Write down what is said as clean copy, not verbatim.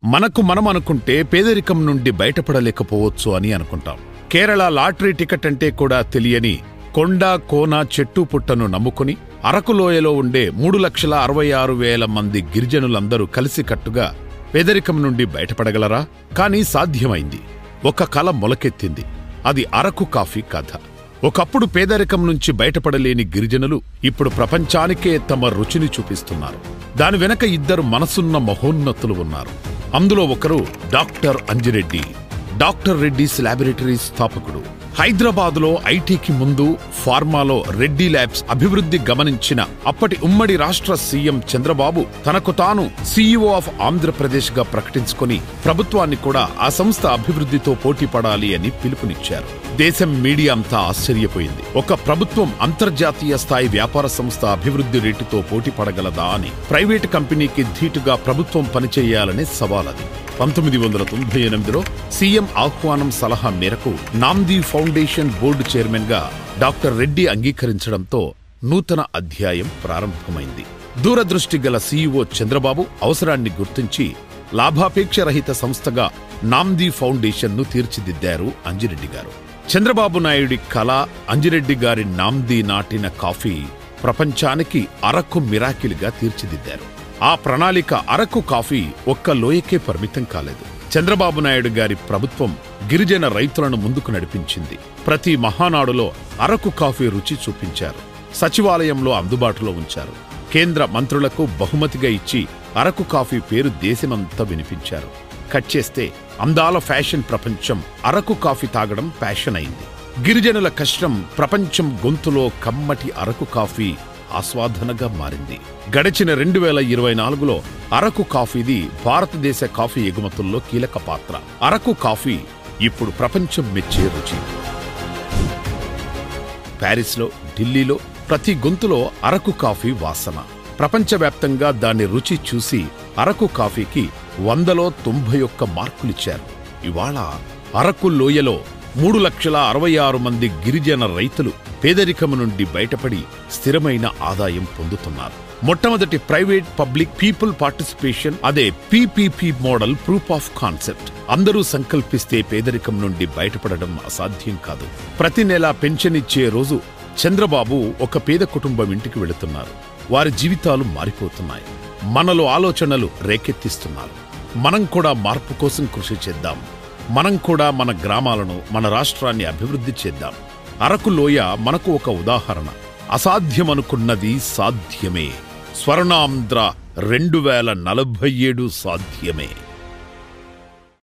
మనకు మనం అనుకుంటే పేదరికం నుండి బయటపడలేకపోవచ్చు అని అనుకుంటాం. కేరళ లాటరీ టికెట్ అంటే కూడా తెలియని కొండ కోన చెట్టు పుట్టను నమ్ముకుని అరకులోయలో ఉండే 3,66,000 మంది గిరిజనులందరూ కలిసికట్టుగా పేదరికం నుండి బయటపడగలరా? కానీ సాధ్యమైంది. ఒక కల మొలకెత్తింది. అది అరకు కాఫీ కథ. ఒకప్పుడు పేదరికం నుంచి బయటపడలేని గిరిజనులు ఇప్పుడు ప్రపంచానికే తమ రుచిని చూపిస్తున్నారు. దాని వెనక ఇద్దరు మనసున్న మహోన్నతులు ఉన్నారు. అందులో ఒకరు doctor Anji Reddy. Doctor Reddy's laboratories స్థాపకుడు. హైదరాబాదులో ఐటీకి ముందు ఫార్మాలో రెడ్డి ల్యాబ్స్ అభివృద్ధి గమనించిన అప్పటి ఉమ్మడి రాష్ట్ర సీఎం చంద్రబాబు తనకు తాను సీఈఓ ఆఫ్ ఆంధ్రప్రదేశ్ గా ప్రకటించుకొని ప్రభుత్వాన్ని కూడా ఆ సంస్థ అభివృద్ధితో పోటీ పడాలి అని పిలుపునిచ్చారు. దేశం మీడియా అంతా ఆశ్చర్యపోయింది. ఒక ప్రభుత్వం అంతర్జాతీయ స్థాయి వ్యాపార సంస్థ అభివృద్ధి రేటుతో పోటీ పడగలదా అని. ప్రైవేటు కంపెనీకి ధీటుగా ప్రభుత్వం పనిచేయాలనే సవాలది. 1998లో సీఎం ఆహ్వానం సలహా మేరకు నామ్దీ ఫౌండేషన్ బోర్డు చైర్మన్ గా డాక్టర్ రెడ్డి అంగీకరించడంతో నూతన అధ్యాయం ప్రారంభమైంది. దూరదృష్టి గల సీఈఓ చంద్రబాబు అవసరాన్ని గుర్తించి లాభాపేక్ష రహిత సంస్థగా నామ్దీ ఫౌండేషన్ ను తీర్చిదిద్దారు అంజిరెడ్డి గారు. చంద్రబాబు నాయుడి కళ అంజిరెడ్డి గారి నామ్దీ నాటిన కాఫీ ప్రపంచానికి అరకు మిరాకిల్గా తీర్చిదిద్దారు. ఆ ప్రణాళిక అరకు కాఫీ ఒక్క లోయకే పరిమితం కాలేదు. చంద్రబాబు నాయుడు గారి ప్రభుత్వం గిరిజన రైతులను ముందుకు నడిపించింది. ప్రతి మహానాడులో అరకు కాఫీ రుచి చూపించారు. సచివాలయంలో అందుబాటులో ఉంచారు. కేంద్ర మంత్రులకు బహుమతిగా ఇచ్చి అరకు కాఫీ పేరు దేశమంతా వినిపించారు. కట్ చేస్తే అందాల ఫ్యాషన్ ప్రపంచం అరకు కాఫీ తాగడం ప్యాషన్ అయింది. గిరిజనుల కష్టం ప్రపంచం గొంతులో కమ్మటి అరకు కాఫీ ఆస్వాదనగా మారింది. గడిచిన 2024లో అరకు కాఫీది భారతదేశ కాఫీ ఎగుమతుల్లో కీలక పాత్ర. అరకు కాఫీ ఇప్పుడు ప్రపంచం మెచ్చే రుచి. ప్యారిస్లో, ఢిల్లీలో ప్రతి గొంతులో అరకు కాఫీ వాసన. ప్రపంచవ్యాప్తంగా దాని రుచి చూసి అరకు కాఫీకి 100లో 91 మార్కులిచ్చారు. ఇవాళ అరకు లోయలో 3,66,000 మంది గిరిజన రైతులు పేదరికం నుండి బయటపడి స్థిరమైన ఆదాయం పొందుతున్నారు. మొట్టమొదటి ప్రైవేట్ పబ్లిక్ పీపుల్ పార్టిసిపేషన్, అదే PPP model proof of concept. అందరూ సంకల్పిస్తే పేదరికం నుండి బయటపడడం అసాధ్యం కాదు. ప్రతి నెలా పెన్షన్ ఇచ్చే రోజు చంద్రబాబు ఒక పేద కుటుంబం ఇంటికి వెళుతున్నారు. వారి జీవితాలు మారిపోతున్నాయి. మనలో ఆలోచనలు రేకెత్తిస్తున్నారు. మనం కూడా మార్పు కోసం కృషి చేద్దాం. మనం కూడా మన గ్రామాలను, మన రాష్ట్రాన్ని అభివృద్ధి చేద్దాం. అరకు లోయ మనకు ఒక ఉదాహరణ. అసాధ్యమనుకున్నది సాధ్యమే. స్వర్ణాంధ్ర 2047 సాధ్యమే.